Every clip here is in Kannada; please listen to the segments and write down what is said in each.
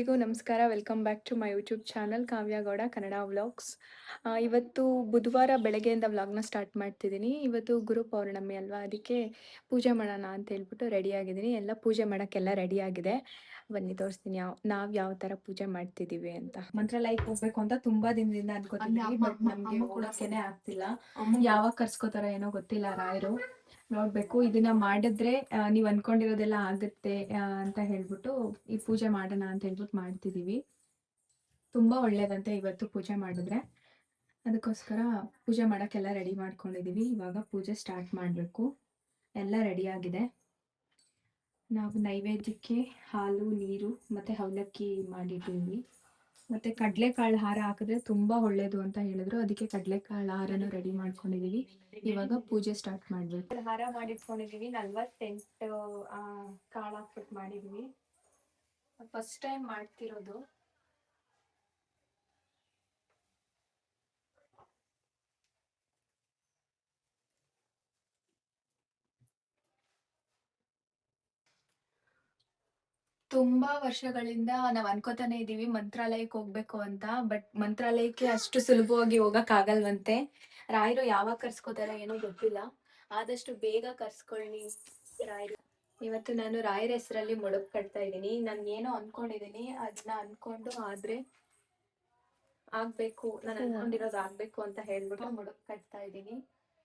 ಎಲ್ರಿಗೂ ನಮಸ್ಕಾರ. Welcome back to my YouTube channel Kavya Gowda Kannada vlogs. ಇವತ್ತು ಬುಧವಾರ ಬೆಳಗ್ಗೆಯಿಂದ ವ್ಲಾಗ್ನ ಸ್ಟಾರ್ಟ್ ಮಾಡ್ತಿದ್ದೀನಿ. ಇವತ್ತು ಗುರು ಪೌರ್ಣಮಿ ಅಲ್ವಾ, ಅದಕ್ಕೆ ಪೂಜೆ ಮಾಡೋಣ ಅಂತ ಹೇಳ್ಬಿಟ್ಟು ರೆಡಿಯಾಗಿದ್ದೀನಿ. ಎಲ್ಲ ಪೂಜೆ ಮಾಡೋಕ್ಕೆಲ್ಲ ರೆಡಿಯಾಗಿದೆ. ಬನ್ನಿ ತೋರಿಸ್ತೀನಿ ನಾವು ಯಾವ ಥರ ಪೂಜೆ ಮಾಡ್ತಿದ್ದೀವಿ ಅಂತ. ಮಂತ್ರಾಲಯಕ್ಕೆ ಹೋಗ್ಬೇಕು ಅಂತ ತುಂಬ ದಿನದಿಂದ ಅನ್ಕೋತಿದ್ದೀವಿ, ಬಟ್ ನಮಗೆ ಹೋಗೋಕ್ಕೇನೆ ಆಗ್ತಿಲ್ಲ. ಯಾವಾಗ ಕರ್ಸ್ಕೋತಾರ ಏನೋ ಗೊತ್ತಿಲ್ಲ ರಾಯರು. ನೋಡ್ಬೇಕು. ಇದನ್ನ ಮಾಡಿದ್ರೆ ನೀವು ಅನ್ಕೊಂಡಿರೋದೆಲ್ಲ ಆಗುತ್ತೆ ಅಂತ ಹೇಳ್ಬಿಟ್ಟು ಈ ಪೂಜೆ ಮಾಡೋಣ ಅಂತ ಹೇಳ್ಬಿಟ್ಟು ಮಾಡ್ತಿದೀವಿ. ತುಂಬಾ ಒಳ್ಳೇದಂತೆ ಇವತ್ತು ಪೂಜೆ ಮಾಡಿದ್ರೆ. ಅದಕ್ಕೋಸ್ಕರ ಪೂಜೆ ಮಾಡೋಕ್ಕೆಲ್ಲ ರೆಡಿ ಮಾಡ್ಕೊಂಡಿದೀವಿ. ಇವಾಗ ಪೂಜೆ ಸ್ಟಾರ್ಟ್ ಮಾಡಬೇಕು. ಎಲ್ಲ ರೆಡಿ ಆಗಿದೆ. ನಾವು ನೈವೇದ್ಯಕ್ಕೆ ಹಾಲು, ನೀರು ಮತ್ತೆ ಅವಲಕ್ಕಿ ಮಾಡಿದ್ದೀವಿ. ಮತ್ತೆ ಕಡಲೆಕಾಳು ಹಾರ ಹಾಕಿದ್ರೆ ತುಂಬಾ ಒಳ್ಳೇದು ಅಂತ ಹೇಳಿದ್ರು. ಅದಕ್ಕೆ ಕಡಲೆಕಾಳು ಹಾರನ ರೆಡಿ ಮಾಡ್ಕೊಂಡಿದೀವಿ. ಇವಾಗ ಪೂಜೆ ಸ್ಟಾರ್ಟ್ ಮಾಡ್ಬೇಕು. ಹಾರ ಮಾಡಿಟ್ಕೊಂಡಿದೀವಿ. 48 ಕಾಳು ಹಾಕ್ಬಿಟ್ಟು ಮಾಡಿದೀವಿ. ಫಸ್ಟ್ ಟೈಮ್ ಮಾಡ್ತಿರೋದು. ತುಂಬಾ ವರ್ಷಗಳಿಂದ ನಾವ್ ಅನ್ಕೋತಾನೆ ಇದೀವಿ ಮಂತ್ರಾಲಯಕ್ಕೆ ಹೋಗ್ಬೇಕು ಅಂತ. ಬಟ್ ಮಂತ್ರಾಲಯಕ್ಕೆ ಅಷ್ಟು ಸುಲಭವಾಗಿ ಹೋಗಕ್ ಆಗಲ್ವಂತೆ. ರಾಯರು ಯಾವಾಗ ಕರ್ಸ್ಕೋತಾರ ಏನೋ ಗೊತ್ತಿಲ್ಲ. ಆದಷ್ಟು ಬೇಗ ಕರ್ಸ್ಕೊಳ್ಳಿ ರಾಯರು. ಇವತ್ತು ನಾನು ರಾಯರ ಹೆಸರಲ್ಲಿ ಮುಡುಕ್ ಕಟ್ತಾ ಇದ್ದೀನಿ. ನಾನು ಏನೋ ಅನ್ಕೊಂಡಿದೀನಿ, ಅದನ್ನ ಅನ್ಕೊಂಡು ಆದ್ರೆ ಆಗ್ಬೇಕು, ನಾನು ಅನ್ಕೊಂಡಿರೋದು ಆಗ್ಬೇಕು ಅಂತ ಹೇಳ್ಬಿಟ್ಟು ಮುಡುಕ್ ಕಟ್ತಾ ಇದ್ದೀನಿ.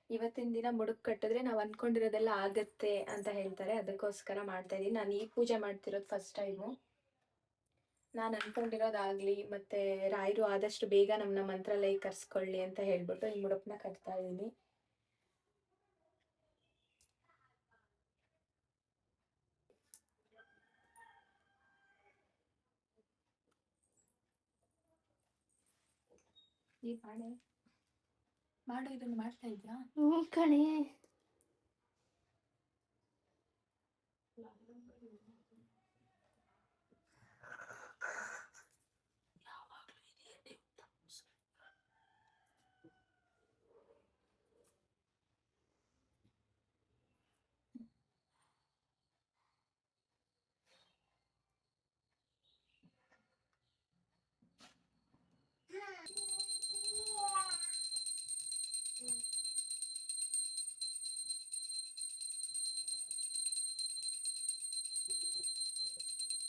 ಇವತ್ತಿನ ದಿನ ಮುಡುಕ್ ಕಟ್ಟಿದ್ರೆ ನಾವ್ ಅನ್ಕೊಂಡಿರೋದೆಲ್ಲ ಆಗತ್ತೆ ಅಂತ ಹೇಳ್ತಾರೆ. ಅದಕ್ಕೋಸ್ಕರ ಮಾಡ್ತಾ ಇದೀನಿ. ನಾನು ಈ ಪೂಜೆ ಮಾಡ್ತಿರೋದು ಫಸ್ಟ್ ಟೈಮು. ನಾನು ಅನ್ಕೊಂಡಿರೋದಾಗ್ಲಿ ಮತ್ತೆ ರಾಯರು ಆದಷ್ಟು ಬೇಗ ನಮ್ಮನ್ನ ಮಂತ್ರಾಲಯ ಕರ್ಸ್ಕೊಳ್ಳಿ ಅಂತ ಹೇಳ್ಬಿಟ್ಟು ಈ ಮುಡುಕ್ನ ಕಟ್ತಾ ಇದೀನಿ. ಈ ಮಾಡು ಇದನ್ನು ಮಾಡ್ತಾ ಇದ್ಯಾ? ಕಣೆ.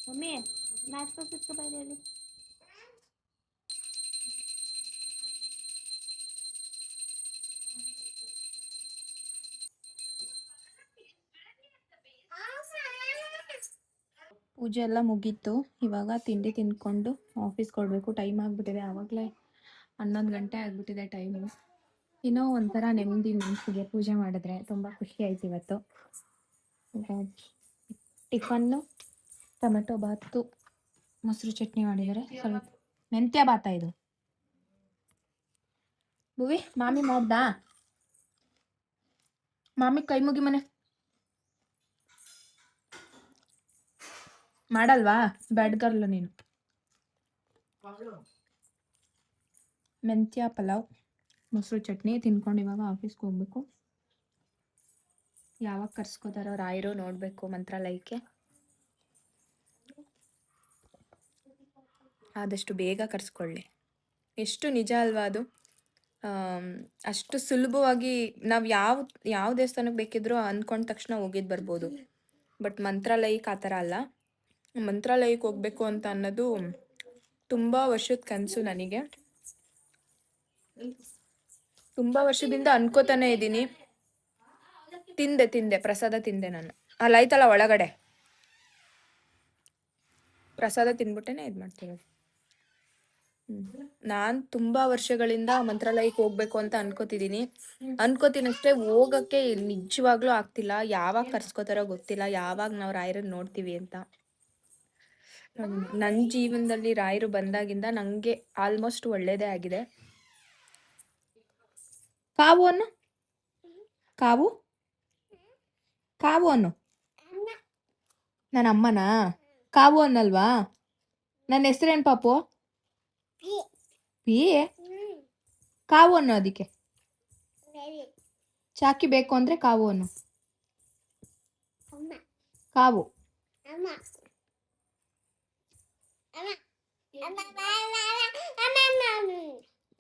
ಮಮ್ಮಿ ನಾಟಕ ಸಿಕ್ಕ ಬೈಲಿ. ಪೂಜೆ ಎಲ್ಲ ಮುಗೀತು. ಇವಾಗ ತಿಂಡಿ ತಿನ್ಕೊಂಡು ಆಫೀಸ್ಗೆ ಕೊಡಬೇಕು. ಟೈಮ್ ಆಗ್ಬಿಟ್ಟಿದೆ. ಆವಾಗಲೇ 11 ಗಂಟೆ ಆಗ್ಬಿಟ್ಟಿದೆ ಟೈಮು. ಇನ್ನೂ ಒಂಥರ ನೆಮ್ಮದಿ ಮನಸ್ಸಿಗೆ. ಪೂಜೆ ಮಾಡಿದ್ರೆ ತುಂಬ ಖುಷಿ ಆಯ್ತು ಇವತ್ತು. ಟಿಫನ್ನು ಟೊಮೆಟೊ ಬಾತು, ಮೊಸರು ಚಟ್ನಿ ಮಾಡಿದ್ದಾರೆ. ಸ್ವಲ್ಪ ಮೆಂತ್ಯ ಬಾತ ಇದು. ಭುವಿ ಮಾಮಿ ಮಾಡ್ದಾ? ಮಾಮಿ ಕೈ ಮುಗಿ ಮನೆ. ಮಾಡಲ್ವಾ? ಬ್ಯಾಡ್ ಗರ್ಲ್ ನೀನು. ಮೆಂತ್ಯ ಪಲಾವ್, ಮೊಸರು ಚಟ್ನಿ ತಿನ್ಕೊಂಡು ಇವಾಗ ಆಫೀಸ್ಗೆ ಹೋಗ್ಬೇಕು. ಯಾವಾಗ ಕರ್ಸ್ಕೋತಾರೋ ರಾಯರು ನೋಡ್ಬೇಕು ಮಂತ್ರಾಲಯಕ್ಕೆ. ಆದಷ್ಟು ಬೇಗ ಕರ್ಸ್ಕೊಳ್ಳಿ. ಎಷ್ಟು ನಿಜ ಅಲ್ವಾ ಅದು. ಅಷ್ಟು ಸುಲಭವಾಗಿ ನಾವು ಯಾವ ದೇವಸ್ಥಾನಕ್ಕೆ ಬೇಕಿದ್ರೂ ಅಂದ್ಕೊಂಡ ತಕ್ಷಣ ಹೋಗಿದ್ದು ಬರ್ಬೋದು. ಬಟ್ ಮಂತ್ರಾಲಯಕ್ಕೆ ಆ ಥರ ಅಲ್ಲ. ಮಂತ್ರಾಲಯಕ್ಕೆ ಹೋಗ್ಬೇಕು ಅಂತ ಅನ್ನೋದು ತುಂಬ ವರ್ಷದ ಕನಸು ನನಗೆ. ತುಂಬ ವರ್ಷದಿಂದ ಅನ್ಕೋತಾನೆ ಇದ್ದೀನಿ. ತಿಂದೆ ಪ್ರಸಾದ ತಿಂದೆ ನಾನು. ಅಲ್ಲಿ ಆಯ್ತಲ್ಲ ಒಳಗಡೆ ಪ್ರಸಾದ ತಿನ್ಬಿಟ್ಟೇನೆ ಇದು ಮಾಡ್ತಿರೋದು. ನಾನು ತುಂಬ ವರ್ಷಗಳಿಂದ ಮಂತ್ರಾಲಯಕ್ಕೆ ಹೋಗ್ಬೇಕು ಅಂತ ಅನ್ಕೋತೀನಿ ಅಷ್ಟೇ. ಹೋಗಕ್ಕೆ ನಿಜವಾಗ್ಲೂ ಆಗ್ತಿಲ್ಲ. ಯಾವಾಗ ಕರ್ಸ್ಕೋತಾರೋ ಗೊತ್ತಿಲ್ಲ, ಯಾವಾಗ ನಾವು ರಾಯರನ್ನ ನೋಡ್ತೀವಿ ಅಂತ. ನನ್ನ ಜೀವನದಲ್ಲಿ ರಾಯರು ಬಂದಾಗಿಂದ ನನಗೆ ಆಲ್ಮೋಸ್ಟ್ ಒಳ್ಳೇದೇ ಆಗಿದೆ. ಕಾವು ಅನ್ನು ಕಾವು ಕಾವು ಅನ್ನು ನನ್ನ ಅಮ್ಮನ ಕಾವು ಅನ್ನಲ್ವಾ? ನನ್ನ ಹೆಸರೇನು ಪಾಪು? ಪಿ. ಕಾವು ಅನ್ನು. ಅದಕ್ಕೆ ಚಾಕಿ ಬೇಕು ಅಂದ್ರೆ ಕಾವು ಅನ್ನು. Kavu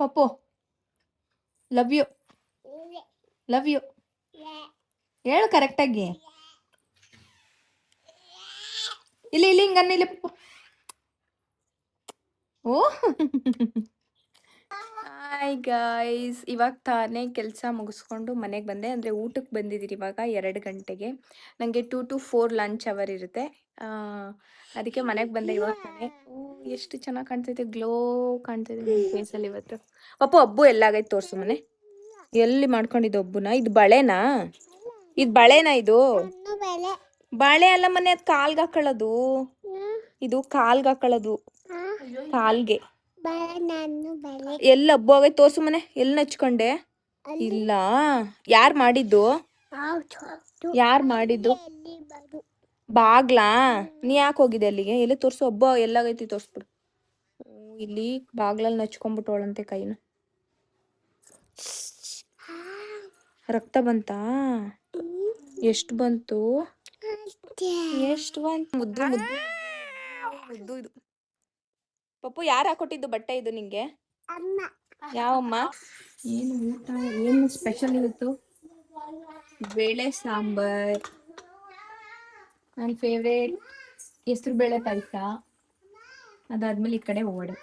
Pappu love you love you ಹೇಳು ಕರೆಕ್ಟಾಗಿ. ಇಲ್ಲಿ ಇಲ್ಲಿ ಹಿಂಗನ್ನ ಇಲ್ಲಿ ಪಪ್ಪು. ಓ ಹಾಯ್ ಗಾಯ್ಸ್, ಇವಾಗ ತಾನೇ ಕೆಲಸ ಮುಗಿಸ್ಕೊಂಡು ಮನೆಗೆ ಬಂದೆ. ಅಂದರೆ ಊಟಕ್ಕೆ ಬಂದಿದ್ದೀರಿ ಇವಾಗ 2 ಗಂಟೆಗೆ. ನನಗೆ 2 to 4 ಲಂಚ್ ಅವರ್ ಇರುತ್ತೆ. ಅದಕ್ಕೆ ಮನೆಗೆ ಬಂದೆ ಇವಾಗ ತಾನೇ. ಎಷ್ಟು ಚೆನ್ನಾಗಿ ಕಾಣ್ತೈತೆ, ಗ್ಲೋ ಕಾಣ್ತೈತೆ ನನ್ನ ಫೇಸಲ್ಲಿ ಇವತ್ತು. ಪಪ್ಪು ಹಬ್ಬು ಎಲ್ಲಾಗೈತೆ ತೋರಿಸು ಮನೆ. ಎಲ್ಲಿ ಮಾಡ್ಕೊಂಡಿದ್ದು ಹಬ್ಬುನ? ಇದು ಬಳೆನಾ? ಇದು ಬಳೆನಾ? ಇದು ಬಳೆ ಅಲ್ಲ ಮನೆ, ಅದು ಕಾಲ್ಗೆ ಹಾಕೊಳ್ಳೋದು. ಇದು ಕಾಲ್ಗೆ ಹಾಕೊಳ್ಳೋದು, ಕಾಲ್ಗೆ. ಎಲ್ಲ ಹಬ್ಬ ಆಗೈತೆ ತೋರ್ಸು ಮನೆ. ಎಲ್ಲಿ ಹಚ್ಕೊಂಡೆ? ಇಲ್ಲ. ಯಾರು ಮಾಡಿದ್ದು? ಯಾರು ಮಾಡಿದ್ದು? ಬಾಗ್ಲಾ? ನೀ ಯಾಕೆ ಹೋಗಿದ್ದೆ ಅಲ್ಲಿಗೆ? ಎಲ್ಲಿ ತೋರ್ಸು, ಹಬ್ಬ ಎಲ್ಲಾಗೈತಿ ತೋರ್ಸ್ಬಿಡು. ಇಲ್ಲಿ ಬಾಗ್ಲಲ್ಲಿ ನಚ್ಕೊಂಡ್ಬಿಟ್ಟವಳಂತೆ ಕೈನ. ರಕ್ತ ಬಂತಾ? ಎಷ್ಟು ಬಂತು? ಎಷ್ಟು ಬಂತು? ಮುದ್ದು ಮುದ್ದು ಮುದ್ದು. ಇದು ಪಪ್ಪು ಯಾರು ಹಾಕೊಟ್ಟಿದ್ದು ಬಟ್ಟೆ ಇದು ನಿಂಗೆ? ಯಾವಮ್ಮ? ಏನು ಊಟ, ಏನು ಸ್ಪೆಷಲ್ ಇವತ್ತು? ಬೇಳೆ ಸಾಂಬಾರ್, ನನ್ನ ಫೇವ್ರೇಟ್ ಹೆಸರು ಬೇಳೆ ಪಾಯಸ. ಅದಾದ್ಮೇಲೆ ಈ ಕಡೆ ವಡೆ.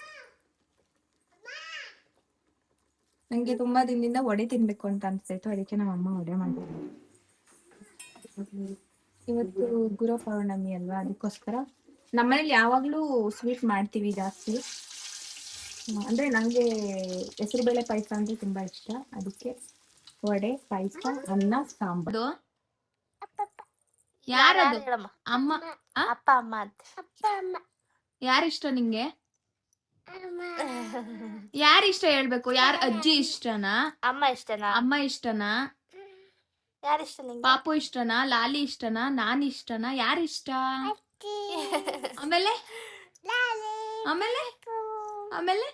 ನನಗೆ ತುಂಬಾ ದಿನದಿಂದ ವಡೆ ತಿನ್ಬೇಕು ಅಂತ ಅನ್ಸ್ತಾಯಿತ್ತು, ಅದಕ್ಕೆ ನಮ್ಮ ಅಮ್ಮ ವಡೆ ಮಾಡಿದ್ರು. ಇವತ್ತು ಗುರು ಪೌರ್ಣಮಿ ಅಲ್ವಾ, ಅದಕ್ಕೋಸ್ಕರ ನಮ್ಮನೇಲಿ ಯಾವಾಗಲೂ ಸ್ವೀಟ್ ಮಾಡ್ತೀವಿ ಜಾಸ್ತಿ. ಅಂದರೆ ನನಗೆ ಹೆಸರುಬೇಳೆ ಪಾಯಸ ಅಂದರೆ ತುಂಬ ಇಷ್ಟ, ಅದಕ್ಕೆ ವಡೆ, ಪಾಯಸ, ಅನ್ನ, ಸಾಂಬಾರು. ಯಾರದು? ಅಮ್ಮ. ಅಪ್ಪ ಅಮ್ಮ ಅಂತ. ಯಾರಿಷ್ಟ ನಿಂಗೆ? ಯಾರಿಷ್ಟ ಹೇಳ್ಬೇಕು? ಯಾರು? ಅಜ್ಜಿ ಇಷ್ಟನಾ? ಅಮ್ಮ ಇಷ್ಟನಾ? ಅಮ್ಮ ಇಷ್ಟನಾ? ಯಾರಿಷ್ಟ ನಿಂಗೆ? ಪಾಪು ಇಷ್ಟನಾ? ಲಾಲಿ ಇಷ್ಟನಾ? ನಾನು ಇಷ್ಟನಾ? ಯಾರಿಷ್ಟ? ಆಮೇಲೆ ಆಮೇಲೆ ಆಮೇಲೆ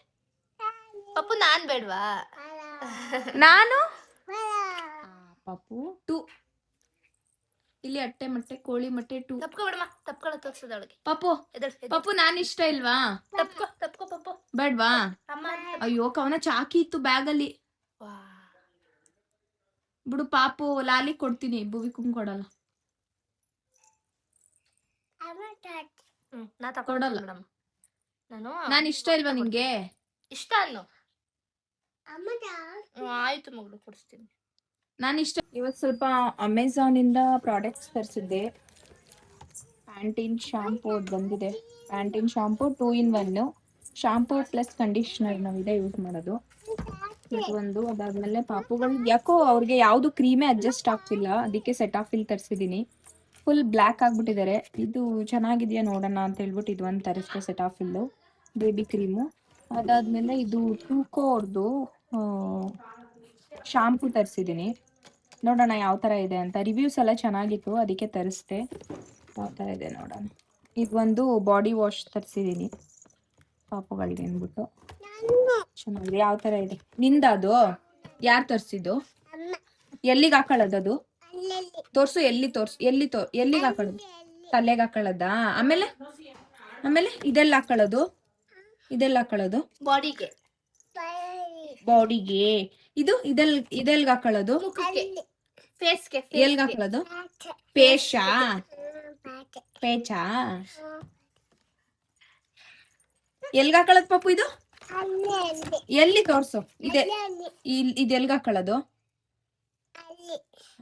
ಪಪ್ಪು ನಾನ್ ಬೇಡ್ವಾ? ನಾನು ಪಪ್ಪು ಟು. ಇಲ್ಲಿ ಅಟ್ಟೆ ಮೊಟ್ಟೆ ಕೋಳಿ ಮೊಟ್ಟೆ ಟು. ತಪ್ಕೊಬಿಡಮ್ಮ, ತಪ್ಕೊಳ್ಳೋ ತೋರ್ಸೋದೊಳಗೆ. ಪಪ್ಪು ಪಪ್ಪು ನಾನು ಇಷ್ಟ ಇಲ್ವಾ? ತಪ್ಕೋ ತಪ್ಕೋ ಪಪ್ಪು. ಬೇಡ್ವಾ? ಅಯ್ಯೋ ಕವನ ಚಾಕಿ ಇತ್ತು ಬ್ಯಾಗಲ್ಲಿ. ಬಿಡು ಪಾಪು, ಲಾಲಿ ಕೊಡ್ತೀನಿ, ಭುವಿಕುಂ ಕೊಡಲ್ಲ. ಕೊಡಲ್ಲ. ನಾನು ಇಷ್ಟ ಇಲ್ವಾ ನಿಂಗೆ? ಇಷ್ಟ ಅನ್ನು. ಆಯ್ತು ಮಗಳು, ಕೊಡಿಸ್ತೀನಿ. ನಾನು ಇಷ್ಟ. ಇವತ್ತು ಸ್ವಲ್ಪ ಅಮೆಝಾನ್ ಇಂದ ಪ್ರಾಡಕ್ಟ್ಸ್ ತರಿಸಿದ್ದೆ. ಪ್ಯಾಂಟೀನ್ ಶಾಂಪೂ ಬಂದಿದೆ. Pantene shampoo 2 in 1 shampoo plus conditioner ನಾವಿದೆ ಯೂಸ್ ಮಾಡೋದು. ಒಂದು ಅದಾದ್ಮೇಲೆ ಪಾಪುಗಳು ಯಾಕೋ ಅವ್ರಿಗೆ ಯಾವುದು ಕ್ರೀಮೇ ಅಡ್ಜಸ್ಟ್ ಆಗ್ತಿಲ್ಲ, ಅದಕ್ಕೆ ಸೆಟಾಫಿಲ್ ತರಿಸಿದ್ದೀನಿ. ಫುಲ್ ಬ್ಲ್ಯಾಕ್ ಆಗ್ಬಿಟ್ಟಿದ್ದಾರೆ. ಇದು ಚೆನ್ನಾಗಿದೆಯಾ ನೋಡೋಣ ಅಂತ ಹೇಳ್ಬಿಟ್ಟು ಇದು ಒಂದು ತರಿಸಿದೆ, ಸೆಟಾಫಿಲ್ಲು ಬೇಬಿ ಕ್ರೀಮು. ಅದಾದ್ಮೇಲೆ ಇದು ಟೂಕೋ ಅವ್ರದ್ದು ಶಾಂಪೂ ತರಿಸಿದ್ದೀನಿ. ನೋಡೋಣ ಯಾವ ಥರ ಇದೆ ಅಂತ. ರಿವ್ಯೂಸ್ ಎಲ್ಲ ಚೆನ್ನಾಗಿತ್ತು, ಅದಕ್ಕೆ ತರಿಸ್ದೆ. ಯಾವ ಥರ ಇದೆ ನೋಡೋಣ. ಇದು ಒಂದು ಬಾಡಿ ವಾಶ್ ತರಿಸಿದ್ದೀನಿ ಪಾಪುಗಳಿಗೆ ಅಂದ್ಬಿಟ್ಟು. ಚೆನ್ನಾಗಿದೆ. ಯಾವ ಥರ ಇದೆ ನಿಂದ? ಅದು ಯಾರು ತರಿಸಿದ್ದು? ಎಲ್ಲಿಗೆ ಹಾಕೊಳ್ಳೋದು ಅದು? ತೋರ್ಸು. ಎಲ್ಲಿ ತೋರ್ಸು. ಎಲ್ಲಿಗೆ ಹಾಕೊಳ್ಳೋದು? ತಲೆಗೆ ಹಾಕೊಳ್ಳೋದಾ? ಆಮೇಲೆ ಆಮೇಲೆ ಇದೆಲ್ಲ ಹಾಕೊಳ್ಳೋದು? ಇದೆಲ್ಲ ಹಾಕೊಳ್ಳೋದು? ಬಾಡಿಗೆ. ಬಾಡಿಗೆ. ಇದು ಇದೆಲ್ಗೆ ಹಾಕೊಳ್ಳೋದು? ಫೇಸ್ಗೆ. ಎಲ್ಗೆ ಹಾಕೊಳ್ಳೋದು? ಪೇಶಾ? ಪೇಚಾ? ಎಲ್ಗೆ ಹಾಕೊಳ್ಳೋದು ಪಾಪು ಇದು? ಎಲ್ಲಿ ತೋರ್ಸು. ಇದೆಲ್ಗೆ ಹಾಕೊಳ್ಳೋದು?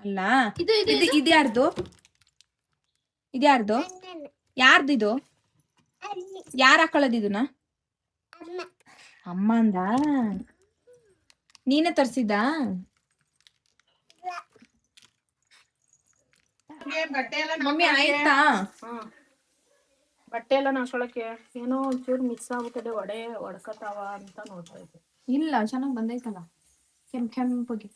ಅಲ್ಲ, ಇದ್ಯಾರ್ದು? ಇದ್ಯಾರ್ದು? ಯಾರ್ದು ಇದು? ಯಾರು ಹಾಕೊಳ್ಳೋದು ಇದನ್ನ? ಅಮ್ಮ ಅಂದ. ನೀನೇ ತರ್ಸಿದ್ದ? ಮಮ್ಮಿ ಆಯ್ತಾ? ಬಟ್ಟೆ ಎಲ್ಲ ನಾಶೊಳಕ್ಕೆ ಏನೋ ಒಂಚೂರು ಮಿಕ್ಸ್ ಆಗ್ಬಿಟ್ಟಿದೆ, ಒಡ್ಕತಾವ ಅಂತ ನೋಡ್ತಾ ಇದ್ದೆ. ಇಲ್ಲ, ಚೆನ್ನಾಗಿ ಬಂದೈತಲ್ಲ, ಕೆಂಪಗೆ.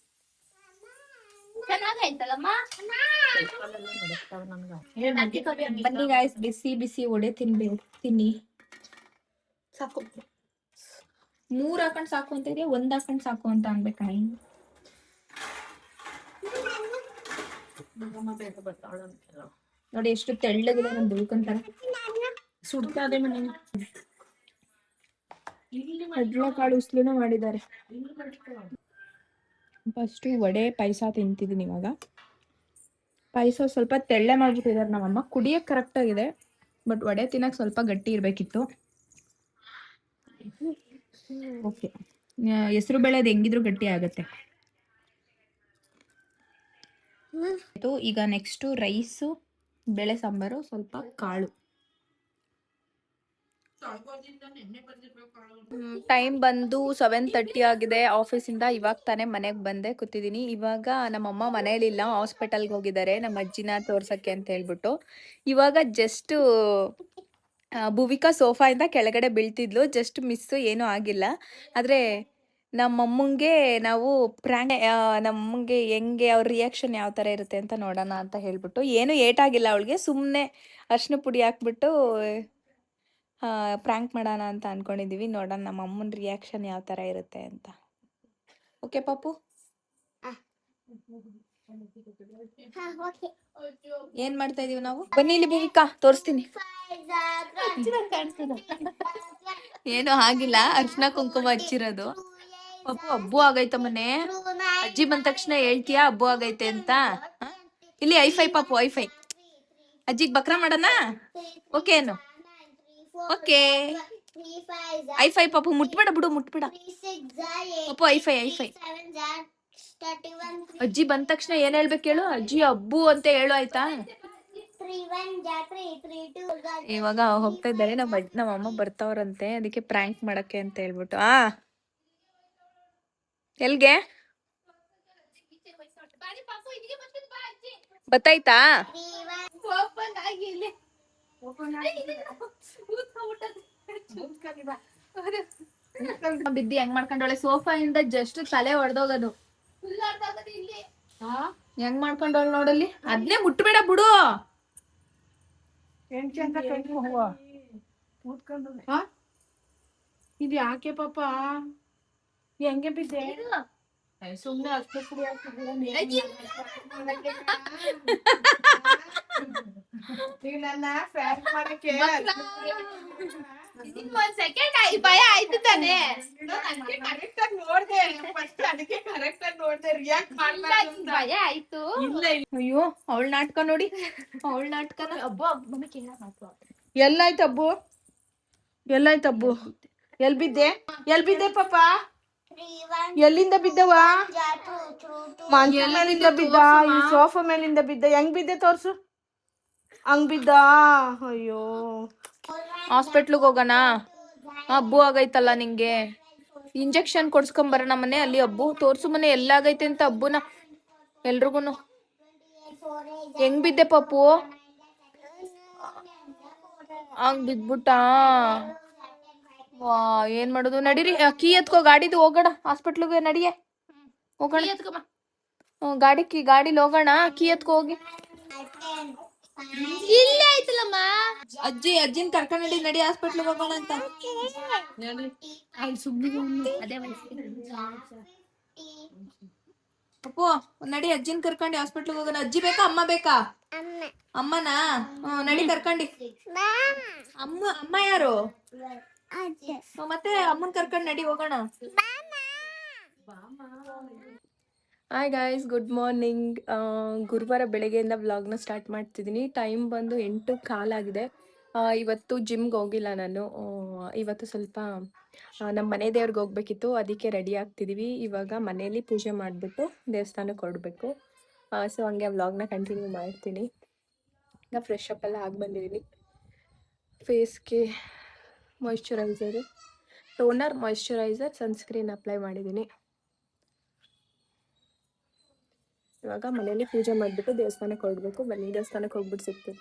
ಬನ್ನಿ ಗಾಯ್ಸ್, ಬಿಸಿ ಬಿಸಿ ವಡೆ ತಿನ್ನಿ. ಸಾಕು. 3 ಹಾಕೊಂಡು ಸಾಕು ಅಂತ ಇದೆಯಾ, 1 ಹಾಕೊಂಡು ಸಾಕು ಅಂತ ಅನ್ಬೇಕಾ? ನೋಡಿ ಎಷ್ಟು ತೆಳ್ಳಗಿದೆ, ನಾನು ದುಡ್ಕೊಂತಾರೆ. ಸುಡ್ತಾ ಇದೆ ಮನೆ. ಕಡಲೆಕಾಳು ಉಸ್ಲಿನೂ ಮಾಡಿದ್ದಾರೆ. ಫಸ್ಟು ವಡೆ ಪಾಯಸ ತಿಂತಿದ್ದೀನಿ ಇವಾಗ. ಪಾಯಸ ಸ್ವಲ್ಪ ತೆಳ್ಳೆ ಮಾಡ್ಬಿಟ್ಟಿದ್ದಾರೆ ನಮ್ಮಮ್ಮ. ಕುಡಿಯಕ್ಕೆ ಕರೆಕ್ಟಾಗಿದೆ, ಬಟ್ ವಡೆ ತಿನ್ನಕ್ಕೆ ಸ್ವಲ್ಪ ಗಟ್ಟಿ ಇರಬೇಕಿತ್ತು. ಓಕೆ, ಹೆಸರು ಬೇಳೆದು ಹೆಂಗಿದ್ರು ಗಟ್ಟಿ ಆಗುತ್ತೆ. ಈಗ ನೆಕ್ಸ್ಟು ರೈಸು, ಬೇಳೆ ಸಾಂಬಾರು, ಸ್ವಲ್ಪ ಕಾಳು. ಟೈಮ್ ಬಂದು 7:30 ಆಗಿದೆ ಆಫೀಸಿಂದ. ಇವಾಗ ತಾನೇ ಮನೆಗೆ ಬಂದೆ, ಕೂತಿದ್ದೀನಿ. ಇವಾಗ ನಮ್ಮಮ್ಮ ಮನೇಲಿಲ್ಲ, ಹಾಸ್ಪಿಟಲ್ಗೆ ಹೋಗಿದ್ದಾರೆ ನಮ್ಮ ಅಜ್ಜಿನ ತೋರ್ಸಕ್ಕೆ ಅಂತ ಹೇಳ್ಬಿಟ್ಟು. ಇವಾಗ ಜಸ್ಟ್ ಭುವಿಕಾ ಸೋಫಾಯಿಂದ ಕೆಳಗಡೆ ಬೀಳ್ತಿದ್ಲು, ಜಸ್ಟ್ ಮಿಸ್ಸು, ಏನೂ ಆಗಿಲ್ಲ. ಆದರೆ ನಮ್ಮಮ್ಮಂಗೆ ನಾವು ನಮ್ಮಂಗೆ ಹೆಂಗೆ ಅವ್ರ ರಿಯಾಕ್ಷನ್ ಯಾವ ಥರ ಇರುತ್ತೆ ಅಂತ ನೋಡೋಣ ಅಂತ ಹೇಳ್ಬಿಟ್ಟು. ಏನೂ ಏಟಾಗಿಲ್ಲ ಅವಳಿಗೆ, ಸುಮ್ಮನೆ ಅರ್ಶಿನ ಪುಡಿ ಹಾಕ್ಬಿಟ್ಟು ಪ್ರ್ಯಾಂಕ್ ಮಾಡೋಣ ಅಂತ ಅನ್ಕೊಂಡಿದೀವಿ. ನೋಡೋಣ ನಮ್ಮ ಅಮ್ಮನ ರಿಯಾಕ್ಷನ್ ಯಾವ ಥರ ಇರುತ್ತೆ ಅಂತ. ಓಕೆ ಪಾಪು, ಏನ್ ಮಾಡ್ತಾ ಇದೀವಿ ನಾವು? ಬನ್ನಿ ಇಲ್ಲಿ ಭೂಮಿಕಾ, ತೋರಿಸ್ತೀನಿ. ಏನೂ ಆಗಿಲ್ಲ, ಅರ್ಶಿನ ಕುಂಕುಮ ಹಚ್ಚಿರೋದು. ಪಾಪು ಹಬ್ಬು ಆಗೈತ ಮನೆ. ಅಜ್ಜಿ ಬಂದ ತಕ್ಷಣ ಹೇಳ್ತೀಯಾ ಹಬ್ಬು ಆಗೈತೆ ಅಂತ? ಇಲ್ಲಿ ಐಫೈ ಪಾಪು, ಐಫೈ. ಅಜ್ಜಿಗೆ ಬಕ್ರ ಮಾಡೋಣ? ಓಕೆ ಏನು? ಓಕೆ ಐಫೈ ಪಾಪು. ಮುಟ್ಬೇಡ ಬಿಡು, ಮುಟ್ಬೇಡ ಪಾಪು. High five, high five. ಅಜ್ಜಿ ಬಂದ ತಕ್ಷಣ ಏನ್ ಹೇಳ್ಬೇಕು ಹೇಳು? ಅಜ್ಜಿ ಹಬ್ಬು ಅಂತ ಹೇಳು, ಆಯ್ತಾ? ಇವಾಗ ಹೋಗ್ತಾ ಇದ್ದಾರೆ, ನಮ್ಮ ಅಮ್ಮ ಬರ್ತಾವ್ರಂತೆ, ಅದಕ್ಕೆ ಪ್ರ್ಯಾಂಕ್ ಮಾಡಕ್ಕೆ ಅಂತ ಹೇಳ್ಬಿಟ್ಟು. ಎಲ್ಗೆ ಬತ್ತಾಯ್ತಾ? ಬಿದ್ದಿ ಹೆಂಗ್ ಮಾಡ್ಕೊಂಡವಳೆ ಸೋಫಾ ಇಂದ, ಜಸ್ಟ್ ತಲೆ ಹೊಡೆದೋಗದು. ಹೆಂಗ್ ಮಾಡ್ಕೊಂಡವಳು ನೋಡಲ್ಲಿ. ಅದ್ನೇ ಮುಟ್ಬೇಡ ಬಿಡು. ಇದು ಯಾಕೆ ಪಾಪ ಹೆಂಗೆ ಬಿದ್ದೆ? ಸುಮ್ನೆ ಅಷ್ಟು ಪುಡಿ ನನ್ನ ಫ್ಯಾನ್ ಮಾಡಕ್ಕೆ ಒಂದ್ ಸೆಕೆಂಡ್ ಭಯ ಆಯ್ತು ತಾನೆ. ಕರೆಕ್ಟ್ ಆಗಿ ನೋಡ್ದೆ, ಫಸ್ಟ್ ಅದಕ್ಕೆ ಕರೆಕ್ಟ್ ಆಗಿ ನೋಡ್ದೆ, ರಿಯಾಕ್ಟ್ ಮಾಡ್ಬಾರ್ದು ಅಂತ ಭಯ ಆಯ್ತು. ಇಲ್ಲ ಅಯ್ಯೋ, ಅವಳ ನಾಟಕ ನೋಡಿ, ಅವಳ ನಾಟಕ. ಹಬ್ಬ ಎಲ್ಲಾಯ್ತು ಹಬ್ಬು? ಎಲ್ಲಾಯ್ತು ಹಬ್ಬು? ಎಲ್ ಬಿದ್ದೆ? ಎಲ್ ಬಿದ್ದೆ ಪಾಪ? ಎಲ್ಲಿಂದ ಬಿದ್ದವ? ಮಂಚ ಮೇಲಿಂದ ಬಿದ್ದ? ಈ ಸೋಫಾ ಮೇಲಿಂದ ಬಿದ್ದ? ಹೆಂಗ್ ಬಿದ್ದೆ ತೋರ್ಸು. ಹಂಗ್ ಬಿದ್ದ? ಅಯ್ಯೋ, ಹಾಸ್ಪಿಟ್ಲಿಗೆ ಹೋಗೋಣ? ಹಬ್ಬು ಆಗೈತಲ್ಲ ನಿಂಗೆ, ಇಂಜೆಕ್ಷನ್ ಕೊಡ್ಸ್ಕೊಂಬರೋಣ ಮನೆ ಅಲ್ಲಿ. ಹಬ್ಬು ತೋರ್ಸು ಮನೆ ಎಲ್ಲಾಗೈತೆ ಅಂತ ಹಬ್ಬುನ ಎಲ್ರಿಗೂನು. ಹೆಂಗ್ ಬಿದ್ದೆ ಪಾಪು? ಹಂಗ್ ಬಿದ್ಬಿಟ್ಟ? ವಾ, ಏನ್ ಮಾಡೋದು? ನಡೀರಿ, ಕೀ ಎತ್ಕೋ ಗಾಡಿದು, ಹೋಗೋಣ ಹಾಸ್ಪಿಟ್ಲಿಗೆ. ನಡಿಯೇ ಹೋಗೋಣ, ಗಾಡಿಲಿ ಹೋಗೋಣ. ಕೀ ಎತ್ಕೋ ಹೋಗಿ. ಇಲ್ಲೇ ಆಯ್ತಲ್ಲಮ್ಮ. ಅಜ್ಜಿನ ಕರ್ಕೊಂಡ್ ನಡಿ ಹಾಸ್ಪಿಟ್ಲಿಗೆ ಹೋಗೋಣ ಅಂತ. ಅಪ್ಪು ನಡಿ, ಅಜ್ಜಿನ ಕರ್ಕೊಂಡು ಹಾಸ್ಪಿಟ್ಲಿಗೆ ಹೋಗೋಣ. ಅಜ್ಜಿ ಬೇಕಾ ಅಮ್ಮ ಬೇಕಾ? ಅಮ್ಮನಾ? ನಡಿ ಕರ್ಕೊಂಡಿ. ಅಮ್ಮ ಯಾರು? ಮತ್ತೆ ಅಮ್ಮನ್ ಕರ್ಕೊಂಡ್ ನಡಿ ಹೋಗೋಣ. Hi guys, good morning. ಗುರುವಾರ ಬೆಳಗ್ಗೆಯಿಂದ ವ್ಲಾಗ್ನ ಸ್ಟಾರ್ಟ್ ಮಾಡ್ತಿದ್ದೀನಿ. ಟೈಮ್ ಬಂದು 8:15 ಆಗಿದೆ. ಇವತ್ತು ಜಿಮ್ಗೆ ಹೋಗಿಲ್ಲ ನಾನು. ಇವತ್ತು ಸ್ವಲ್ಪ ನಮ್ಮ ಮನೆ ದೇವ್ರಿಗೆ ಹೋಗ್ಬೇಕಿತ್ತು, ಅದಕ್ಕೆ ರೆಡಿ ಆಗ್ತಿದ್ದೀವಿ. ಇವಾಗ ಮನೆಯಲ್ಲಿ ಪೂಜೆ ಮಾಡಿಬಿಟ್ಟು ದೇವಸ್ಥಾನಕ್ಕೆ ಹೊರಡಬೇಕು. ಸೊ ಹಂಗೆ ವ್ಲಾಗ್ನ ಕಂಟಿನ್ಯೂ ಮಾಡ್ತೀನಿ. ಈಗ ಫ್ರೆಶ್ ಅಪ್ ಎಲ್ಲ ಆಗಿ ಬಂದಿದ್ದೀನಿ. ಫೇಸ್ಗೆ moisturiser, toner, moisturiser, sunscreen apply ಮಾಡಿದ್ದೀನಿ. ಇವಾಗ ಮನೆಯಲ್ಲಿ ಪೂಜೆ ಮಾಡಿಬಿಟ್ಟು ದೇವಸ್ಥಾನಕ್ಕೆ ಹೊರಡಬೇಕು. ಬನ್ನಿ, ದೇವಸ್ಥಾನಕ್ಕೆ ಹೋಗ್ಬಿಟ್ಟು ಸಿಗ್ತೀನಿ.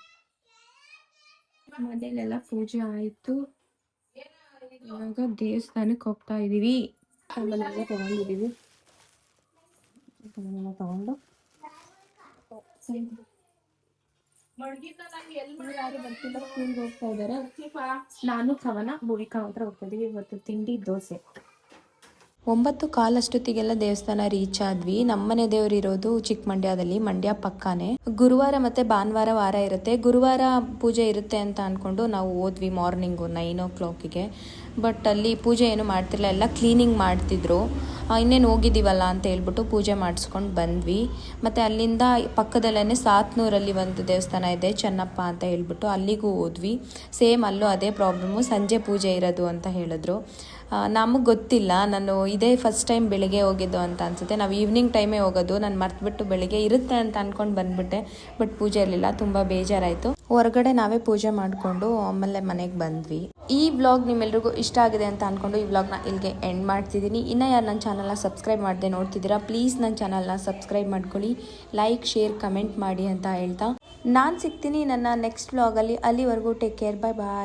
ಮನೆಯಲ್ಲೆಲ್ಲ ಪೂಜೆ ಆಯಿತು, ಇವಾಗ ದೇವಸ್ಥಾನಕ್ಕೆ ಹೋಗ್ತಾ ಇದ್ದೀವಿ. ಸಾಮಾನೆಲ್ಲ ತಗೊಂಡಿದ್ದೀವಿ. ತಗೊಂಡು ಯಾರು ಬರ್ತಿಲ್ಲ, ಸ್ಕೂಲ್ಗೆ ಹೋಗ್ತಾ ಇದ್ದಾರೆ. ನಾನು ಕವನ ಭೂಮಿಕಾ ಮಾತ್ರ ಹೋಗ್ತಾ ಇದೀವಿ. ಇವತ್ತು ತಿಂಡಿ ದೋಸೆ. 9:15 ಅಷ್ಟೊತ್ತಿಗೆಲ್ಲ ದೇವಸ್ಥಾನ ರೀಚ್ ಆದ್ವಿ. ನಮ್ಮನೆ ದೇವ್ರು ಇರೋದು ಚಿಕ್ಕಮಂಡ್ಯದಲ್ಲಿ, ಮಂಡ್ಯ ಪಕ್ಕಾನೆ. ಗುರುವಾರ ಮತ್ತೆ ಭಾನುವಾರ ವಾರ ಇರುತ್ತೆ. ಗುರುವಾರ ಪೂಜೆ ಇರುತ್ತೆ ಅಂತ ಅನ್ಕೊಂಡು ನಾವು ಹೋದ್ವಿ ಮಾರ್ನಿಂಗು 9 o'clock. ಬಟ್ ಅಲ್ಲಿ ಪೂಜೆ ಏನು ಮಾಡ್ತಿರ್ಲಿಲ್ಲ, ಎಲ್ಲ ಕ್ಲೀನಿಂಗ್ ಮಾಡ್ತಿದ್ರು. ಇನ್ನೇನು ಹೋಗಿದ್ದೀವಲ್ಲ ಅಂತ ಹೇಳ್ಬಿಟ್ಟು ಪೂಜೆ ಮಾಡಿಸ್ಕೊಂಡು ಬಂದ್ವಿ. ಮತ್ತು ಅಲ್ಲಿಂದ ಪಕ್ಕದಲ್ಲೇ ಸಾತ್ನೂರಲ್ಲಿ ಒಂದು ದೇವಸ್ಥಾನ ಇದೆ, ಚೆನ್ನಪ್ಪ ಅಂತ ಹೇಳ್ಬಿಟ್ಟು ಅಲ್ಲಿಗೂ ಹೋದ್ವಿ. ಸೇಮ್ ಅಲ್ಲೂ ಅದೇ ಪ್ರಾಬ್ಲಮ್ಮು, ಸಂಜೆ ಪೂಜೆ ಇರೋದು ಅಂತ ಹೇಳಿದ್ರು. ನಮಗೆ ಗೊತ್ತಿಲ್ಲ, ನಾನು ಇದೇ ಫಸ್ಟ್ ಟೈಮ್ ಬೆಳಿಗ್ಗೆ ಹೋಗಿದ್ದು ಅಂತ ಅನಿಸುತ್ತೆ. ನಾವು ಈವ್ನಿಂಗ್ ಟೈಮೇ ಹೋಗೋದು, ನಾನು ಮರ್ತುಬಿಟ್ಟು ಬೆಳಿಗ್ಗೆ ಇರುತ್ತೆ ಅಂತ ಅಂದ್ಕೊಂಡು ಬಂದುಬಿಟ್ಟೆ. ಬಟ್ ಪೂಜೆ ಇರಲಿಲ್ಲ, ತುಂಬ ಬೇಜಾರಾಯಿತು. ಹೊರಗಡೆ ನಾವೇ ಪೂಜೆ ಮಾಡಿಕೊಂಡು ಆಮೇಲೆ ಮನೆಗೆ ಬಂದ್ವಿ. ಈ ವ್ಲಾಗ್ ನಿಮ್ಮೆಲ್ರಿಗೂ ಇಷ್ಟ ಆಗಿದೆ ಅಂತ ಅಂದ್ಕೊಂಡು ಈ ವ್ಲಾಗ್ನ ಇಲ್ಲಿಗೆ ಎಂಡ್ ಮಾಡ್ತಿದ್ದೀನಿ. ಇನ್ನೂ ಯಾರು ನನ್ನ ಚಾನಲ್ನ ಸಬ್ಸ್ಕ್ರೈಬ್ ಮಾಡದೆ ನೋಡ್ತಿದ್ದೀರಾ, ಪ್ಲೀಸ್ ನನ್ನ ಚಾನಲ್ನ ಸಬ್ಸ್ಕ್ರೈಬ್ ಮಾಡ್ಕೊಳ್ಳಿ, ಲೈಕ್ ಶೇರ್ ಕಮೆಂಟ್ ಮಾಡಿ ಅಂತ ಹೇಳ್ತಾ ನಾನು ಸಿಗ್ತೀನಿ ನನ್ನ ನೆಕ್ಸ್ಟ್ ವ್ಲಾಗಲ್ಲಿ. ಅಲ್ಲಿವರೆಗೂ ಟೇಕ್ ಕೇರ್, ಬಾಯ್ ಬಾಯ್.